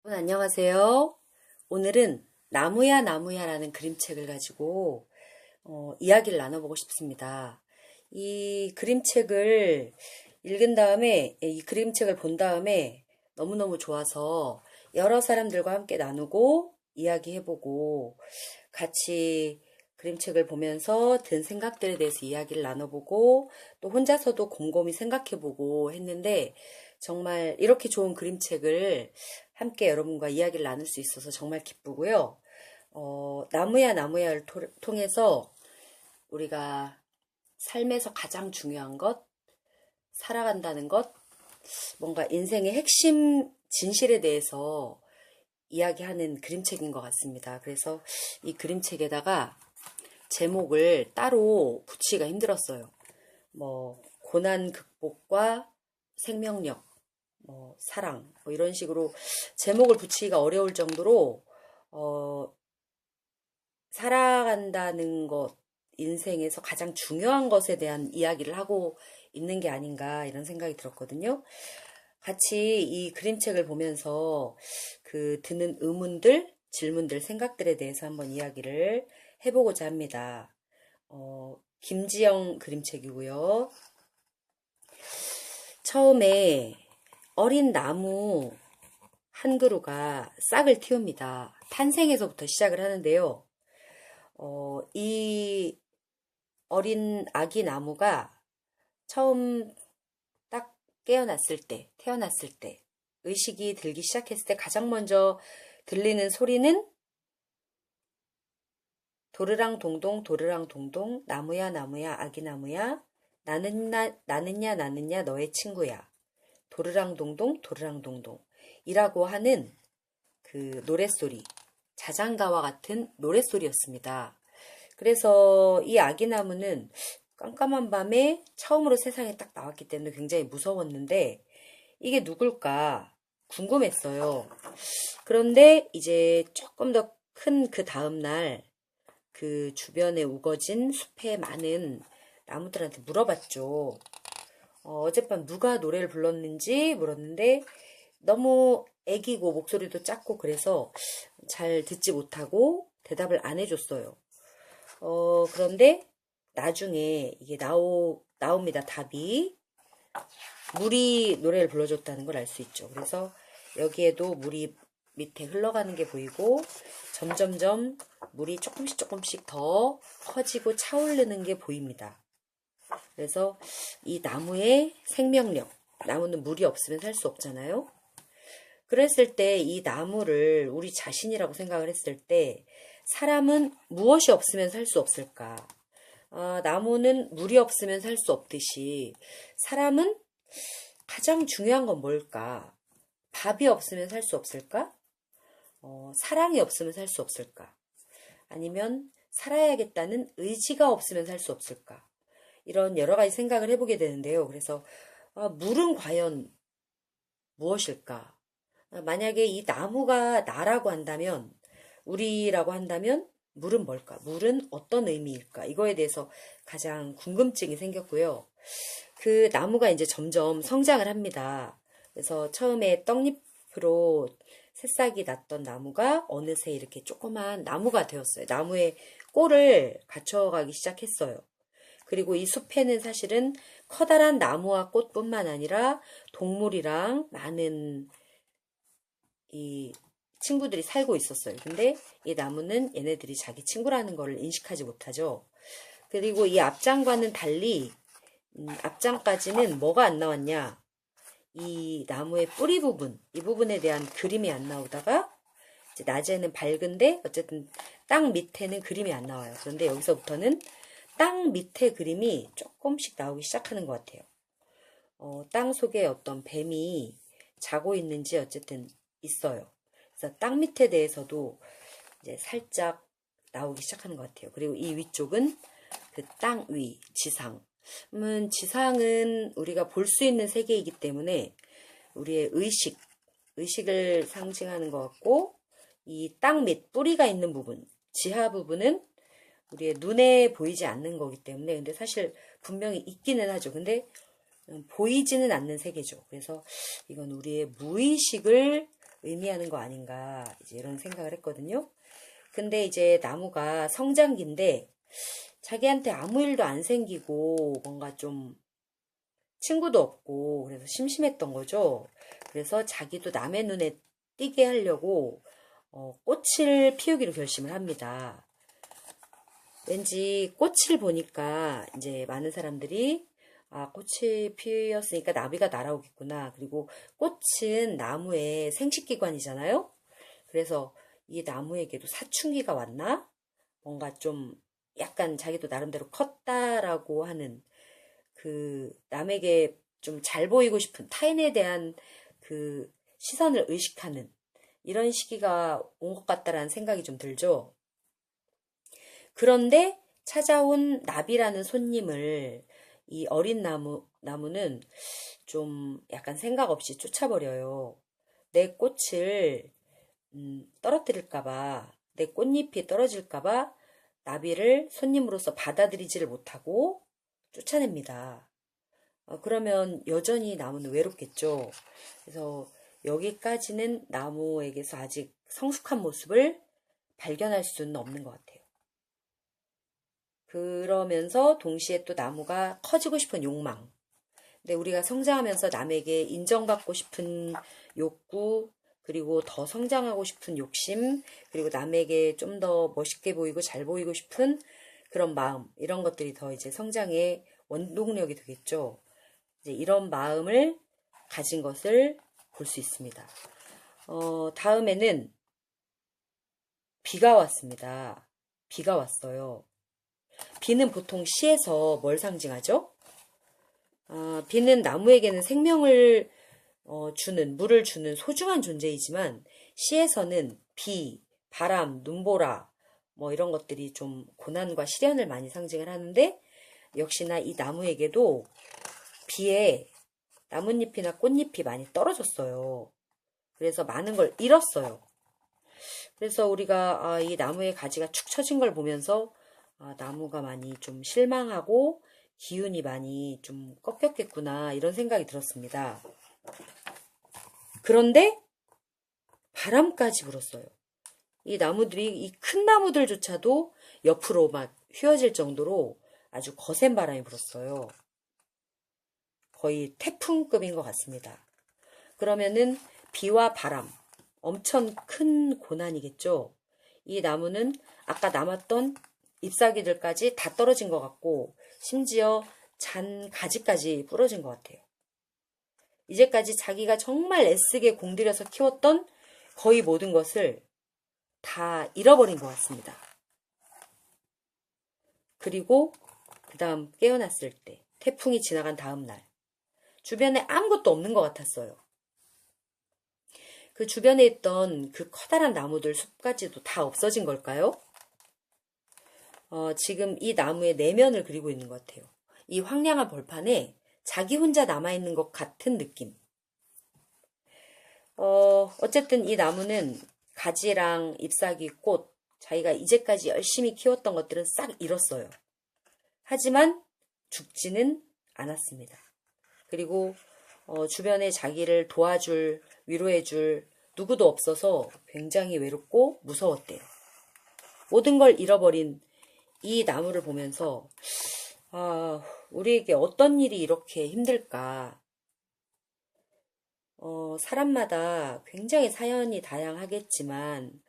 여러분 안녕하세요. 오늘은 나무야 나무야라는 그림책을 가지고 이야기를 나눠보고 싶습니다. 이 그림책을 읽은 다음에 이 그림책을 본 다음에 너무너무 좋아서 여러 사람들과 함께 나누고 이야기해보고 같이 그림책을 보면서 든 생각들에 대해서 이야기를 나눠보고 또 혼자서도 곰곰이 생각해보고 했는데 정말 이렇게 좋은 그림책을 함께 여러분과 이야기를 나눌 수 있어서 정말 기쁘고요. 나무야 나무야를 통해서 우리가 삶에서 가장 중요한 것, 살아간다는 것, 뭔가 인생의 핵심 진실에 대해서 이야기하는 그림책인 것 같습니다. 그래서 이 그림책에다가 제목을 따로 붙이기가 힘들었어요. 고난 극복과 생명력, 사랑, 이런 식으로 제목을 붙이기가 어려울 정도로, 살아간다는 것, 인생에서 가장 중요한 것에 대한 이야기를 하고 있는 게 아닌가, 이런 생각이 들었거든요. 같이 이 그림책을 보면서 드는 의문들, 질문들, 생각들에 대해서 한번 이야기를 해보고자 합니다. 김지영 그림책이고요. 처음에 어린 나무 한 그루가 싹을 틔웁니다. 탄생에서부터 시작을 하는데요. 이 어린 아기 나무가 처음 딱 태어났을 때, 의식이 들기 시작했을 때 가장 먼저 들리는 소리는 도르랑 동동 도르랑 동동 나무야 나무야 아기 나무야 나는야 너의 친구야 도르랑 동동 도르랑 동동 이라고 하는 그 노랫소리, 자장가와 같은 노랫소리였습니다. 그래서 이 아기나무는 깜깜한 밤에 처음으로 세상에 딱 나왔기 때문에 굉장히 무서웠는데 이게 누굴까 궁금했어요. 그런데 이제 조금 더 큰 그 다음날 그 주변에 우거진 숲에 많은 나무들한테 물어봤죠. 어젯밤 누가 노래를 불렀는지 물었는데 너무 애기고 목소리도 작고 그래서 잘 듣지 못하고 대답을 안 해줬어요. 그런데 나중에 이게 나옵니다. 답이. 물이 노래를 불러줬다는 걸 알 수 있죠. 그래서 여기에도 물이 밑에 흘러가는 게 보이고 점점점 물이 조금씩 더 커지고 차오르는 게 보입니다. 그래서 이 나무의 생명력, 나무는 물이 없으면 살 수 없잖아요. 그랬을 때 이 나무를 우리 자신이라고 생각을 했을 때 사람은 무엇이 없으면 살 수 없을까? 나무는 물이 없으면 살 수 없듯이 사람은 가장 중요한 건 뭘까? 밥이 없으면 살 수 없을까? 사랑이 없으면 살 수 없을까? 아니면 살아야겠다는 의지가 없으면 살 수 없을까? 이런 여러 가지 생각을 해보게 되는데요. 그래서 물은 과연 무엇일까? 만약에 이 나무가 나라고 한다면, 우리라고 한다면 물은 뭘까? 물은 어떤 의미일까? 이거에 대해서 가장 궁금증이 생겼고요. 그 나무가 이제 점점 성장을 합니다. 그래서 처음에 떡잎으로 새싹이 났던 나무가 어느새 이렇게 조그만 나무가 되었어요. 나무에 꼴을 갖춰가기 시작했어요. 그리고 이 숲에는 사실은 커다란 나무와 꽃뿐만 아니라 동물이랑 많은 이 친구들이 살고 있었어요. 근데 이 나무는 얘네들이 자기 친구라는 걸 인식하지 못하죠. 그리고 이 앞장과는 달리 앞장까지는 뭐가 안 나왔냐? 이 나무의 뿌리 부분, 이 부분에 대한 그림이 안 나오다가 이제 낮에는 밝은데 어쨌든 땅 밑에는 그림이 안 나와요. 그런데 여기서부터는 땅 밑에 그림이 조금씩 나오기 시작하는 것 같아요. 땅 속에 어떤 뱀이 자고 있는지 어쨌든 있어요. 그래서 땅 밑에 대해서도 이제 살짝 나오기 시작하는 것 같아요. 그리고 이 위쪽은 그 땅 위, 지상. 지상은 우리가 볼 수 있는 세계이기 때문에 우리의 의식을 상징하는 것 같고, 이 땅 밑, 뿌리가 있는 부분, 지하 부분은 우리의 눈에 보이지 않는 거기 때문에, 근데 사실 분명히 있기는 하죠. 근데 보이지는 않는 세계죠. 그래서 이건 우리의 무의식을 의미하는 거 아닌가 이제 이런 생각을 했거든요. 근데 이제 나무가 성장기인데 자기한테 아무 일도 안 생기고 뭔가 좀 친구도 없고 그래서 심심했던 거죠. 그래서 자기도 남의 눈에 띄게 하려고 꽃을 피우기로 결심을 합니다. 왠지 꽃을 보니까 이제 많은 사람들이 아, 꽃이 피었으니까 나비가 날아오겠구나. 그리고 꽃은 나무의 생식기관이잖아요. 그래서 이 나무에게도 사춘기가 왔나? 뭔가 좀 약간 자기도 나름대로 컸다라고 하는 그 남에게 좀 잘 보이고 싶은 타인에 대한 그 시선을 의식하는 이런 시기가 온 것 같다라는 생각이 좀 들죠. 그런데 찾아온 나비라는 손님을 이 어린 나무는 좀 약간 생각 없이 쫓아버려요. 내 꽃을 떨어뜨릴까봐, 내 꽃잎이 떨어질까봐 나비를 손님으로서 받아들이지를 못하고 쫓아냅니다. 그러면 여전히 나무는 외롭겠죠. 그래서 여기까지는 나무에게서 아직 성숙한 모습을 발견할 수는 없는 것 같아요. 그러면서 동시에 또 나무가 커지고 싶은 욕망. 근데 우리가 성장하면서 남에게 인정받고 싶은 욕구, 그리고 더 성장하고 싶은 욕심, 그리고 남에게 좀 더 멋있게 보이고 잘 보이고 싶은 그런 마음, 이런 것들이 더 이제 성장의 원동력이 되겠죠. 이제 이런 마음을 가진 것을 볼 수 있습니다. 다음에는 비가 왔습니다. 비가 왔어요. 비는 보통 시에서 뭘 상징하죠? 비는 나무에게는 생명을 주는, 물을 주는 소중한 존재이지만 시에서는 비, 바람, 눈보라 뭐 이런 것들이 좀 고난과 시련을 많이 상징을 하는데 역시나 이 나무에게도 비에 나뭇잎이나 꽃잎이 많이 떨어졌어요. 그래서 많은 걸 잃었어요. 그래서 우리가 이 나무의 가지가 축 처진 걸 보면서 나무가 많이 좀 실망하고 기운이 많이 좀 꺾였겠구나 이런 생각이 들었습니다. 그런데 바람까지 불었어요. 이 나무들이 이 큰 나무들조차도 옆으로 막 휘어질 정도로 아주 거센 바람이 불었어요. 거의 태풍급인 것 같습니다. 그러면은 비와 바람, 엄청 큰 고난이겠죠. 이 나무는 아까 남았던 잎사귀들까지 다 떨어진 것 같고 심지어 잔 가지까지 부러진 것 같아요. 이제까지 자기가 정말 애쓰게 공들여서 키웠던 거의 모든 것을 다 잃어버린 것 같습니다. 그리고 그 다음 깨어났을 때 태풍이 지나간 다음 날 주변에 아무것도 없는 것 같았어요. 그 주변에 있던 그 커다란 나무들 숲까지도 다 없어진 걸까요? 지금 이 나무의 내면을 그리고 있는 것 같아요. 이 황량한 벌판에 자기 혼자 남아있는 것 같은 느낌. 어쨌든 이 나무는 가지랑 잎사귀, 꽃, 자기가 이제까지 열심히 키웠던 것들은 싹 잃었어요. 하지만 죽지는 않았습니다. 그리고 주변에 자기를 도와줄, 위로해줄 누구도 없어서 굉장히 외롭고 무서웠대요. 모든 걸 잃어버린 이 나무를 보면서 우리에게 어떤 일이 이렇게 힘들까? 사람마다 굉장히 사연이 다양하겠지만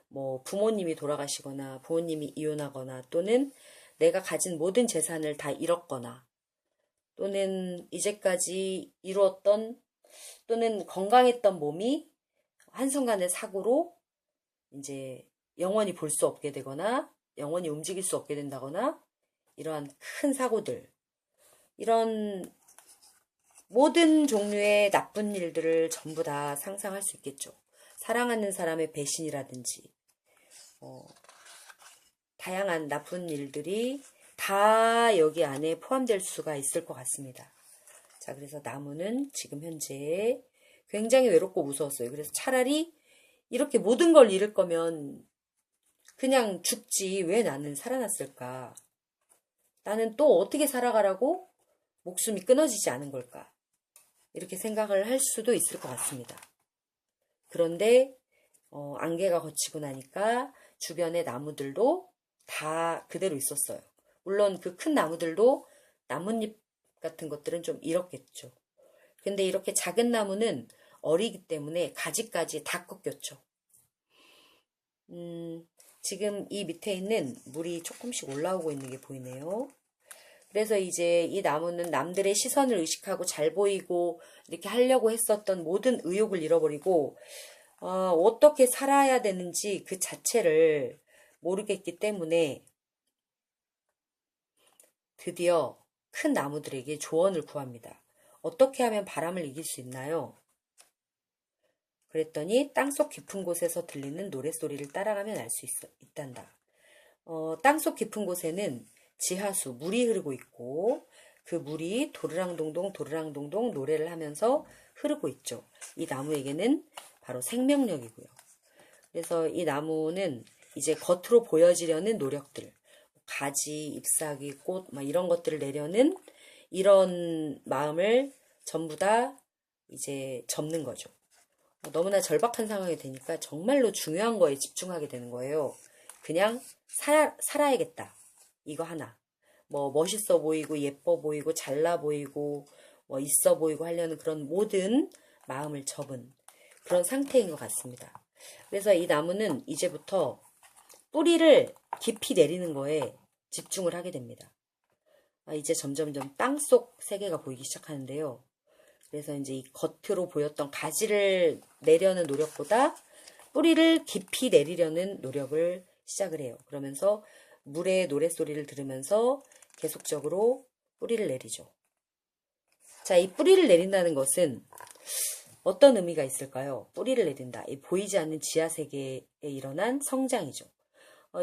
뭐 부모님이 돌아가시거나 부모님이 이혼하거나 또는 내가 가진 모든 재산을 다 잃었거나 또는 이제까지 이루었던 또는 건강했던 몸이 한순간의 사고로 이제 영원히 볼 수 없게 되거나 영원히 움직일 수 없게 된다거나 이러한 큰 사고들 이런 모든 종류의 나쁜 일들을 전부 다 상상할 수 있겠죠. 사랑하는 사람의 배신이라든지 다양한 나쁜 일들이 다 여기 안에 포함될 수가 있을 것 같습니다. 자, 그래서 나무는 지금 현재 굉장히 외롭고 무서웠어요. 그래서 차라리 이렇게 모든 걸 잃을 거면 그냥 죽지 왜 나는 살아났을까? 나는 또 어떻게 살아가라고 목숨이 끊어지지 않은 걸까? 이렇게 생각을 할 수도 있을 것 같습니다. 그런데 안개가 걷히고 나니까 주변의 나무들도 다 그대로 있었어요. 물론 그 큰 나무들도 나뭇잎 같은 것들은 좀 잃었겠죠. 근데 이렇게 작은 나무는 어리기 때문에 가지까지 다 꺾였죠. 지금 이 밑에 있는 물이 조금씩 올라오고 있는 게 보이네요. 그래서 이제 이 나무는 남들의 시선을 의식하고 잘 보이고 이렇게 하려고 했었던 모든 의욕을 잃어버리고 어떻게 살아야 되는지 그 자체를 모르겠기 때문에 드디어 큰 나무들에게 조언을 구합니다. 어떻게 하면 바람을 이길 수 있나요? 그랬더니 땅속 깊은 곳에서 들리는 노랫소리를 따라가면 알 수 있단다. 땅속 깊은 곳에는 지하수, 물이 흐르고 있고 그 물이 도르랑동동 도르랑동동 노래를 하면서 흐르고 있죠. 이 나무에게는 바로 생명력이고요. 그래서 이 나무는 이제 겉으로 보여지려는 노력들, 가지, 잎사귀, 꽃 막 이런 것들을 내려는 이런 마음을 전부 다 이제 접는 거죠. 너무나 절박한 상황이 되니까 정말로 중요한 거에 집중하게 되는 거예요. 그냥 살아야겠다. 이거 하나. 뭐 멋있어 보이고 예뻐 보이고 잘나 보이고 뭐 있어 보이고 하려는 그런 모든 마음을 접은 그런 상태인 것 같습니다. 그래서 이 나무는 이제부터 뿌리를 깊이 내리는 거에 집중을 하게 됩니다. 이제 점점점 땅속 세계가 보이기 시작하는데요. 그래서 이제 이 겉으로 보였던 가지를 내려는 노력보다 뿌리를 깊이 내리려는 노력을 시작을 해요. 그러면서 물의 노랫소리를 들으면서 계속적으로 뿌리를 내리죠. 자, 이 뿌리를 내린다는 것은 어떤 의미가 있을까요? 뿌리를 내린다. 이 보이지 않는 지하세계에 일어난 성장이죠.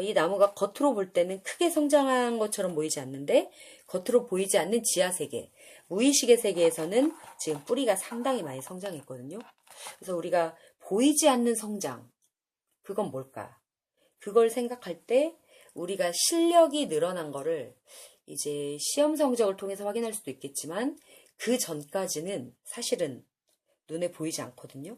이 나무가 겉으로 볼 때는 크게 성장한 것처럼 보이지 않는데 겉으로 보이지 않는 지하세계, 무의식의 세계에서는 지금 뿌리가 상당히 많이 성장했거든요. 그래서 우리가 보이지 않는 성장, 그건 뭘까? 그걸 생각할 때 우리가 실력이 늘어난 거를 이제 시험 성적을 통해서 확인할 수도 있겠지만 그 전까지는 사실은 눈에 보이지 않거든요.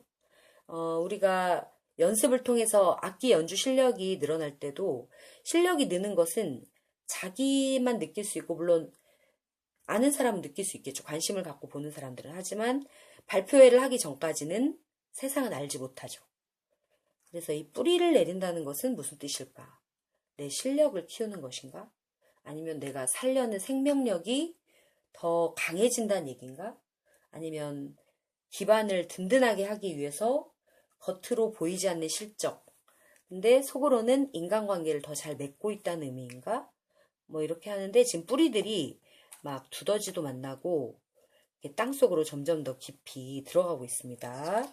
우리가 연습을 통해서 악기 연주 실력이 늘어날 때도 실력이 느는 것은 자기만 느낄 수 있고 물론 아는 사람은 느낄 수 있겠죠. 관심을 갖고 보는 사람들은. 하지만 발표회를 하기 전까지는 세상은 알지 못하죠. 그래서 이 뿌리를 내린다는 것은 무슨 뜻일까? 내 실력을 키우는 것인가? 아니면 내가 살려는 생명력이 더 강해진다는 얘기인가? 아니면 기반을 든든하게 하기 위해서 겉으로 보이지 않는 실적, 근데 속으로는 인간관계를 더 잘 맺고 있다는 의미인가? 뭐 이렇게 하는데 지금 뿌리들이 막 두더지도 만나고 땅속으로 점점 더 깊이 들어가고 있습니다.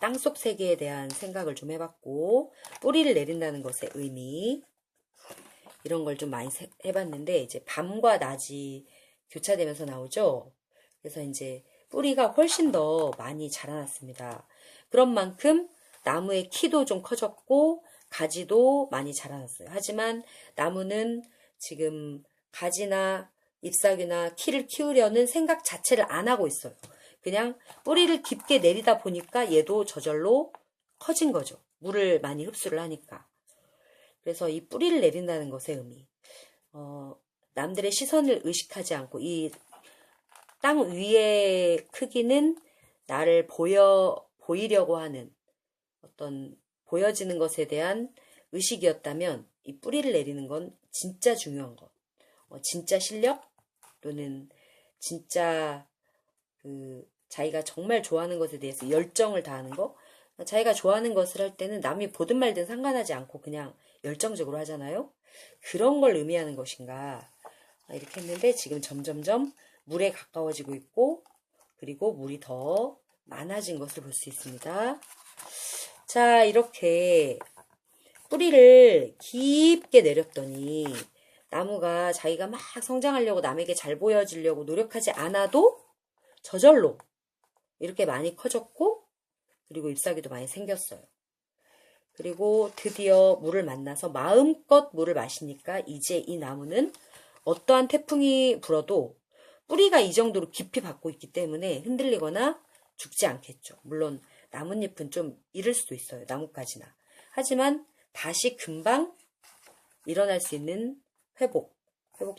땅속 세계에 대한 생각을 좀 해봤고 뿌리를 내린다는 것의 의미 이런 걸 좀 많이 해봤는데 이제 밤과 낮이 교차되면서 나오죠. 그래서 이제 뿌리가 훨씬 더 많이 자라났습니다. 그런 만큼 나무의 키도 좀 커졌고 가지도 많이 자라났어요. 하지만 나무는 지금 가지나 잎사귀나 키를 키우려는 생각 자체를 안 하고 있어요. 그냥 뿌리를 깊게 내리다 보니까 얘도 저절로 커진 거죠. 물을 많이 흡수를 하니까. 그래서 이 뿌리를 내린다는 것의 의미. 남들의 시선을 의식하지 않고 이 땅 위의 크기는 나를 보이려고 하는 어떤 보여지는 것에 대한 의식이었다면 이 뿌리를 내리는 건 진짜 중요한 것. 진짜 실력 또는 진짜 자기가 정말 좋아하는 것에 대해서 열정을 다하는 것. 자기가 좋아하는 것을 할 때는 남이 보든 말든 상관하지 않고 그냥 열정적으로 하잖아요. 그런 걸 의미하는 것인가. 이렇게 했는데 지금 점점점 물에 가까워지고 있고 그리고 물이 더 많아진 것을 볼 수 있습니다. 자, 이렇게 뿌리를 깊게 내렸더니 나무가 자기가 막 성장하려고 남에게 잘 보여지려고 노력하지 않아도 저절로 이렇게 많이 커졌고 그리고 잎사귀도 많이 생겼어요. 그리고 드디어 물을 만나서 마음껏 물을 마시니까 이제 이 나무는 어떠한 태풍이 불어도 뿌리가 이 정도로 깊이 받고 있기 때문에 흔들리거나 죽지 않겠죠. 물론 나뭇잎은 좀 이를 수도 있어요. 나뭇가지나. 하지만 다시 금방 일어날 수 있는 회복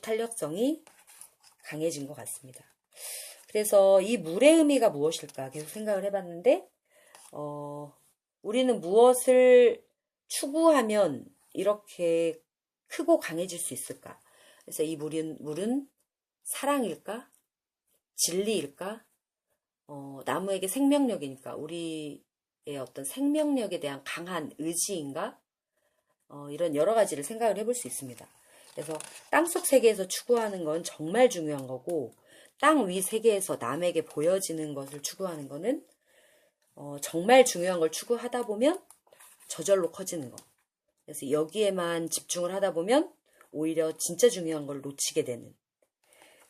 탄력성이 강해진 것 같습니다. 그래서 이 물의 의미가 무엇일까 계속 생각을 해봤는데 우리는 무엇을 추구하면 이렇게 크고 강해질 수 있을까? 그래서 이 물은 사랑일까? 진리일까? 나무에게 생명력이니까 우리의 어떤 생명력에 대한 강한 의지인가? 이런 여러 가지를 생각을 해볼 수 있습니다. 그래서 땅속 세계에서 추구하는 건 정말 중요한 거고 땅 위 세계에서 남에게 보여지는 것을 추구하는 거는 정말 중요한 걸 추구하다 보면 저절로 커지는 거. 그래서 여기에만 집중을 하다 보면 오히려 진짜 중요한 걸 놓치게 되는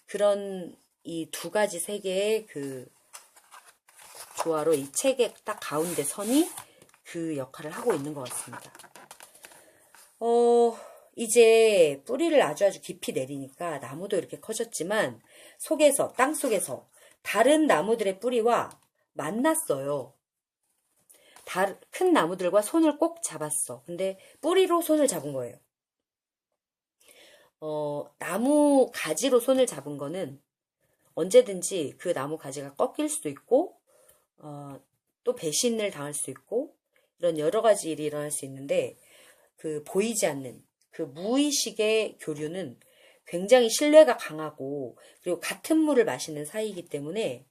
그런 이 두 가지 세계의 그 조화로 이 책의 딱 가운데 선이 그 역할을 하고 있는 것 같습니다. 이제 뿌리를 아주 깊이 내리니까 나무도 이렇게 커졌지만 땅 속에서 다른 나무들의 뿌리와 만났어요. 큰 나무들과 손을 꼭 잡았어. 근데 뿌리로 손을 잡은 거예요. 나무 가지로 손을 잡은 거는 언제든지 그 나무 가지가 꺾일 수도 있고 또 배신을 당할 수 있고 이런 여러 가지 일이 일어날 수 있는데 그 보이지 않는 그 무의식의 교류는 굉장히 신뢰가 강하고 그리고 같은 물을 마시는 사이이기 때문에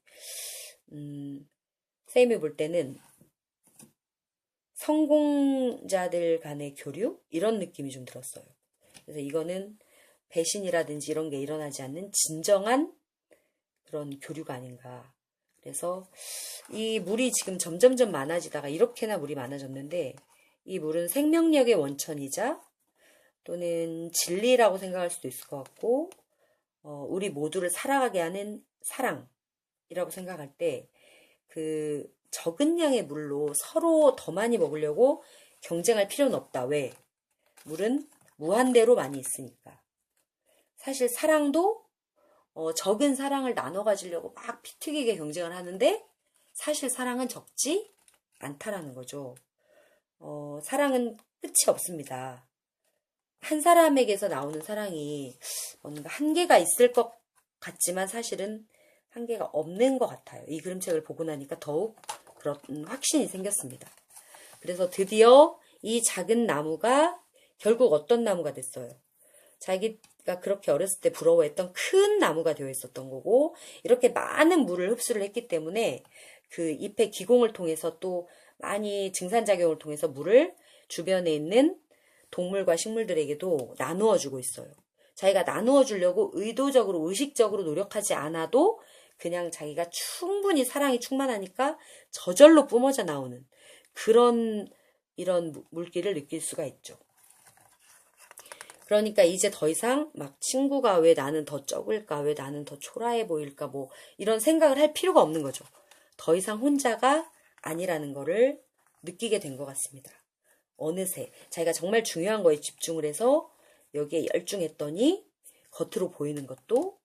쌤이 볼 때는 성공자들 간의 교류? 이런 느낌이 좀 들었어요. 그래서 이거는 배신이라든지 이런 게 일어나지 않는 진정한 그런 교류가 아닌가. 그래서 이 물이 지금 점점점 많아지다가 이렇게나 물이 많아졌는데 이 물은 생명력의 원천이자 또는 진리라고 생각할 수도 있을 것 같고 우리 모두를 살아가게 하는 사랑이라고 생각할 때 그 적은 양의 물로 서로 더 많이 먹으려고 경쟁할 필요는 없다. 왜? 물은 무한대로 많이 있으니까. 사실 사랑도 적은 사랑을 나눠 가지려고 막 피 튀기게 경쟁을 하는데 사실 사랑은 적지 않다라는 거죠. 사랑은 끝이 없습니다. 한 사람에게서 나오는 사랑이 뭔가 한계가 있을 것 같지만 사실은 한계가 없는 것 같아요. 이 그림책을 보고 나니까 더욱 그런 확신이 생겼습니다. 그래서 드디어 이 작은 나무가 결국 어떤 나무가 됐어요. 자기가 그렇게 어렸을 때 부러워했던 큰 나무가 되어 있었던 거고 이렇게 많은 물을 흡수를 했기 때문에 그 잎의 기공을 통해서 또 많이 증산작용을 통해서 물을 주변에 있는 동물과 식물들에게도 나누어 주고 있어요. 자기가 나누어 주려고 의도적으로 의식적으로 노력하지 않아도 그냥 자기가 충분히 사랑이 충만하니까 저절로 뿜어져 나오는 그런 이런 물기를 느낄 수가 있죠. 그러니까 이제 더 이상 막 친구가 왜 나는 더 적을까, 왜 나는 더 초라해 보일까, 뭐 이런 생각을 할 필요가 없는 거죠. 더 이상 혼자가 아니라는 거를 느끼게 된 것 같습니다. 어느새 자기가 정말 중요한 거에 집중을 해서 여기에 열중했더니 겉으로 보이는 것도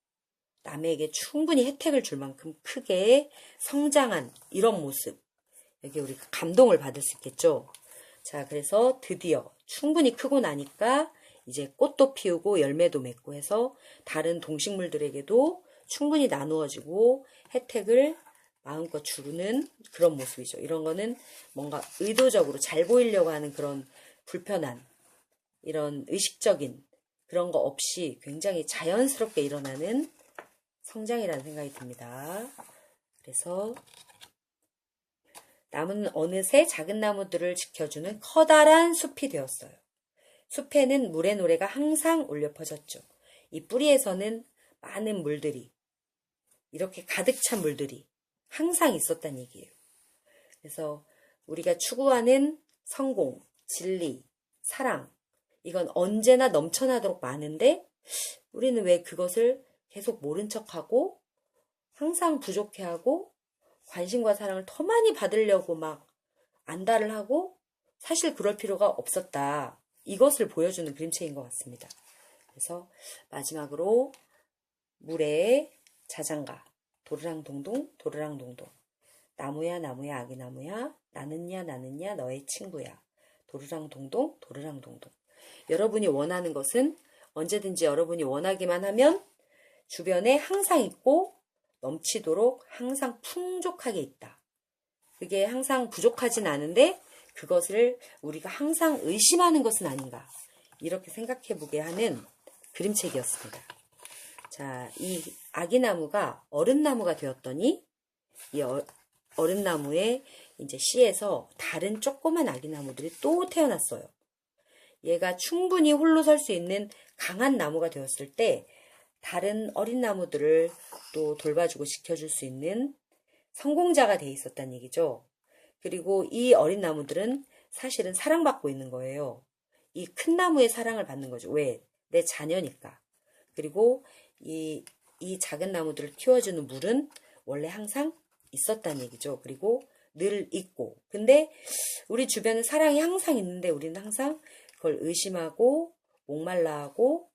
남에게 충분히 혜택을 줄 만큼 크게 성장한 이런 모습. 여기 우리가 감동을 받을 수 있겠죠. 자, 그래서 드디어 충분히 크고 나니까 이제 꽃도 피우고 열매도 맺고 해서 다른 동식물들에게도 충분히 나누어지고 혜택을 마음껏 주는 그런 모습이죠. 이런 거는 뭔가 의도적으로 잘 보이려고 하는 그런 불편한 이런 의식적인 그런 거 없이 굉장히 자연스럽게 일어나는 성장이라는 생각이 듭니다. 그래서 나무는 어느새 작은 나무들을 지켜주는 커다란 숲이 되었어요. 숲에는 물의 노래가 항상 울려 퍼졌죠. 이 뿌리에서는 많은 물들이 이렇게 가득 찬 물들이 항상 있었다는 얘기예요. 그래서 우리가 추구하는 성공, 진리, 사랑 이건 언제나 넘쳐나도록 많은데 우리는 왜 그것을 계속 모른 척하고 항상 부족해하고 관심과 사랑을 더 많이 받으려고 막 안달을 하고 사실 그럴 필요가 없었다. 이것을 보여주는 그림책인 것 같습니다. 그래서 마지막으로 물의 자장가 도르랑동동 도르랑동동 나무야 나무야 아기나무야 나는야 너의 친구야. 도르랑동동 도르랑동동. 여러분이 원하는 것은 언제든지 여러분이 원하기만 하면 주변에 항상 있고 넘치도록 항상 풍족하게 있다. 그게 항상 부족하진 않은데 그것을 우리가 항상 의심하는 것은 아닌가. 이렇게 생각해 보게 하는 그림책이었습니다. 자, 이 아기나무가 어른나무가 되었더니 이 어른나무의 이제 씨에서 다른 조그만 아기나무들이 또 태어났어요. 얘가 충분히 홀로 설 수 있는 강한 나무가 되었을 때 다른 어린 나무들을 또 돌봐주고 지켜줄 수 있는 성공자가 돼 있었다는 얘기죠. 그리고 이 어린 나무들은 사실은 사랑받고 있는 거예요. 이 큰 나무의 사랑을 받는 거죠. 왜? 내 자녀니까. 그리고 이 작은 나무들을 키워주는 물은 원래 항상 있었다는 얘기죠. 그리고 늘 있고. 근데 우리 주변에 사랑이 항상 있는데 우리는 항상 그걸 의심하고 목말라하고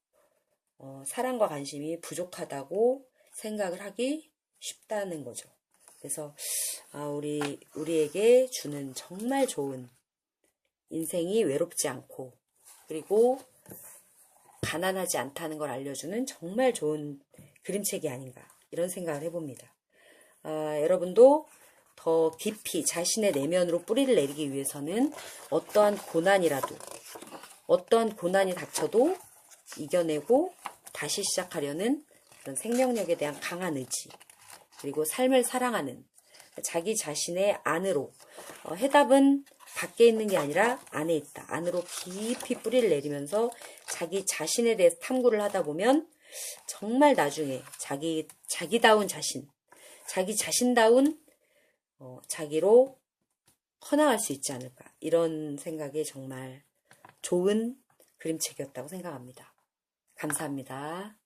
사랑과 관심이 부족하다고 생각을 하기 쉽다는 거죠. 그래서 우리에게 주는 정말 좋은 인생이 외롭지 않고 그리고 가난하지 않다는 걸 알려주는 정말 좋은 그림책이 아닌가 이런 생각을 해봅니다. 여러분도 더 깊이 자신의 내면으로 뿌리를 내리기 위해서는 어떠한 고난이라도 어떠한 고난이 닥쳐도 이겨내고 다시 시작하려는 그런 생명력에 대한 강한 의지 그리고 삶을 사랑하는 자기 자신의 안으로 해답은 밖에 있는 게 아니라 안에 있다. 안으로 깊이 뿌리를 내리면서 자기 자신에 대해서 탐구를 하다 보면 정말 나중에 자기다운 자신, 자기 자신다운 자기로 커나갈 수 있지 않을까. 이런 생각에 정말 좋은 그림책이었다고 생각합니다. 감사합니다.